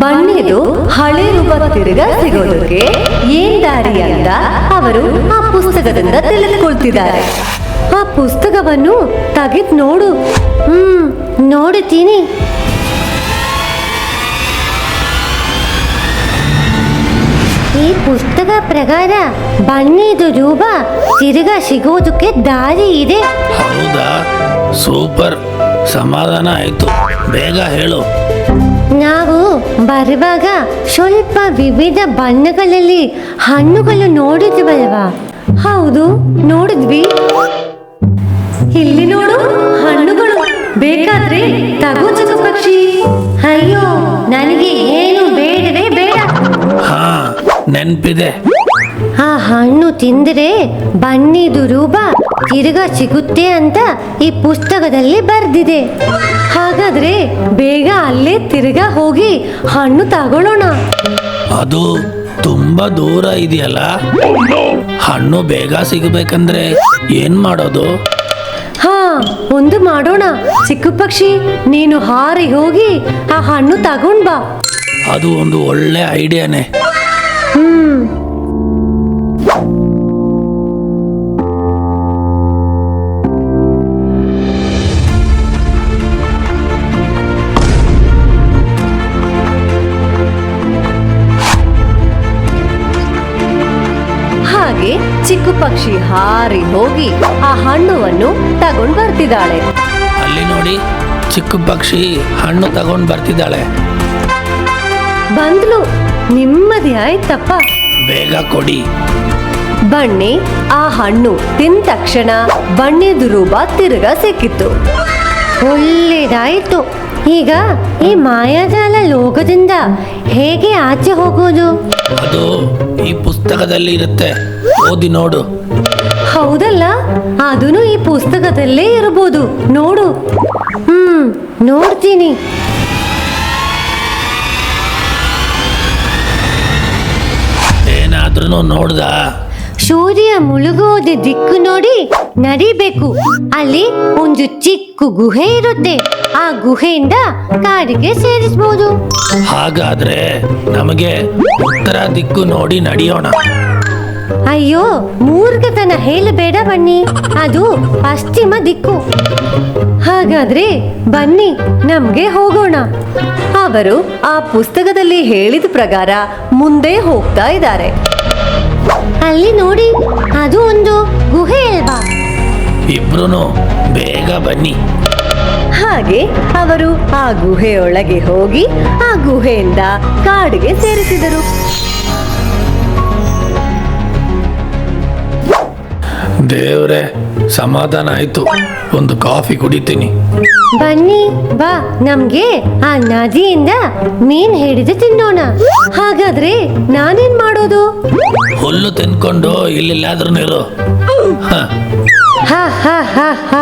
ಬನ್ನಿದು ಹಳೆ ರೂಪ ತಿರುಗ ಸಿಗೋದಕ್ಕೆ ಏನ್ ದಾರಿ ಅಂತ ಅವರು ಆ ಪುಸ್ತಕದಿಂದ ತಿಳಿದುಕೊಳ್ತಿದ್ದಾರೆ. ಆ ಪುಸ್ತಕವನ್ನು ತೆಗೆದು ನೋಡು. ನೋಡುತ್ತೀನಿ. ಈ ಪುಸ್ತಕ ಪ್ರಕಾರ ಬನ್ನಿದು ರೂಪ ತಿರುಗ ಸಿಗೋದಕ್ಕೆ ದಾರಿ ಇದೆ. ಹೌದಾ, ಸೂಪರ್, ಸಮಾಧಾನ ಆಯ್ತು. ಬೇಗ ಹೇಳು. ನಾವು ಬರುವಾಗ ಸ್ವಲ್ಪ ವಿವಿಧ ಬಣ್ಣಗಳಲ್ಲಿ ಹಣ್ಣುಗಳು ನೋಡಿದ್ವಲ್ವಾ? ಹೌದು, ನೋಡಿದ್ವಿ. ಇಲ್ಲಿ ನೋಡು ಹಣ್ಣುಗಳು, ಬೇಕಾದ್ರೆ ತಗೋ ಚಿಕ್ಕ ಪಕ್ಷಿ. ಅಯ್ಯೋ, ನನಗೆ ಏನು ಬೇಡವೇ ಬೇಡ. ಹಾ, ನೆನ್ಪಿದೆ. ಆ ಹಣ್ಣು ತಿಂದರೆ ಬನ್ನಿದು ರೂಪ ತಿರುಗ ಸಿಗುತ್ತೆ ಅಂತ ಈ ಪುಸ್ತಕದಲ್ಲಿ ಬರ್ದಿದೆ. ಹಾಗಾದ್ರೆ ಬೇಗ ಅಲ್ಲೇ ತಿರುಗ ಹೋಗಿ ಹಣ್ಣು ತಗೊಳ್ಳೋಣ. ಅದು ತುಂಬಾ ದೂರ ಇದೆಯಲ್ಲ. ಹಣ್ಣು ಬೇಗ ಸಿಗಬೇಕಂದ್ರೆ ಏನ್ ಮಾಡೋದು? ಹಾ, ಒಂದು ಮಾಡೋಣ. ಚಿಕ್ಕ ಪಕ್ಷಿ, ನೀನು ಹಾರಿ ಹೋಗಿ ಆ ಹಣ್ಣು ತಗೊಂಡ್ ಬಾ. ಅದು ಒಂದು ಒಳ್ಳೆ ಐಡಿಯಾನೇ. ಹಾಗೆ ಚಿಕ್ಕ ಪಕ್ಷಿ ಹಾರಿ ಹೋಗಿ ಆ ಹಣ್ಣುವನ್ನು ತಗೊಂಡ್ ಬರ್ತಿದ್ದಾಳೆ. ಅಲ್ಲಿ ನೋಡಿ, ಚಿಕ್ಕ ಪಕ್ಷಿ ಹಣ್ಣು ತಗೊಂಡ್ ಬರ್ತಿದ್ದಾಳೆ. ಬಂದ್ಲು, ನೆಮ್ಮದಿ ಆಯ್ತಪ್ಪ. ಬೇಗ ಕೊಡಿ. ಬನ್ನಿ ಆ ಹಣ್ಣು ತಿಂದ ತಕ್ಷಣ ಬಣ್ಣದ ರೂಪ ತಿರುಗ ಸಿಕ್ಕಿತ್ತು. ಒಳ್ಳೇದಾಯ್ತು. ಈಗ ಈ ಮಾಯಾಜಾಲ ಲೋಕದಿಂದ ಹೇಗೆ ಆಚೆ ಹೋಗೋದು? ಅದು ಈ ಪುಸ್ತಕದಲ್ಲಿ ಇರುತ್ತೆ, ಓದಿ ನೋಡು. ಹೌದಲ್ಲ, ಅದನ್ನು ಈ ಪುಸ್ತಕದಲ್ಲೇ ಇರಬಹುದು. ನೋಡು. ನೋಡ್ತೀನಿ. ಏನಾದ್ರೂ ನೋಡ್ದ? ಸೂರ್ಯ ಮುಳುಗೋದ ದಿಕ್ಕು ನೋಡಿ ನಡಿಬೇಕು. ಅಲ್ಲಿ ಒಂದು ಚಿಕ್ಕ ಗುಹೆ ಇರುತ್ತೆ. ಆ ಗುಹೆಯಿಂದ ಕಾಡಿಗೆ ಸೇರಿಸಬಹುದು. ಹಾಗಾದ್ರೆ ನಮಗೆ ಉತ್ತರ ದಿಕ್ಕು ನೋಡಿ ನಡೆಯೋಣ. ಅಯ್ಯೋ, ಮೂರ್ಖತನ ಹೇಳಬೇಡ ಬನ್ನಿ, ಅದು ಪಶ್ಚಿಮ ದಿಕ್ಕು. ಹಾಗಾದ್ರೆ ಬನ್ನಿ, ನಮ್ಗೆ ಹೋಗೋಣ. ಅವರು ಆ ಪುಸ್ತಕದಲ್ಲಿ ಹೇಳಿದ ಪ್ರಕಾರ ಮುಂದೆ ಹೋಗ್ತಾ ಇದ್ದಾರೆ. ಅಲ್ಲಿ ನೋಡಿ, ಅದು ಒಂದು ಗುಹೆ ಅಲ್ವಾ? ಇಬ್ರು ಬೇಗ ಬನ್ನಿ. ಹಾಗೆ ಅವರು ಆ ಗುಹೆಯೊಳಗೆ ಹೋಗಿ ಆ ಗುಹೆಯಿಂದ ಕಾಡಿಗೆ ಸೇರಿಸಿದರು. ದೇವ್ರೆ, ಸಮಾಧಾನ ಆಯ್ತು. ಒಂದು ಕಾಫಿ ಕುಡಿತೀನಿ. ಬನ್ನಿ ಬಾ, ನಮ್ಗೆ ಆ ನದಿಯಿಂದ ಮೀನ್ ಹಿಡಿದು ತಿನ್ನೋಣ. ಹಾಗಾದ್ರೆ ನಾನೇನ್ ಮಾಡೋದು? ಹುಲ್ಲು ತಿನ್ಕೊಂಡು ಇಲ್ಲೆಲ್ಲಾದ್ರೂ ಇರು. ಹ ಹ ಹ ಹ.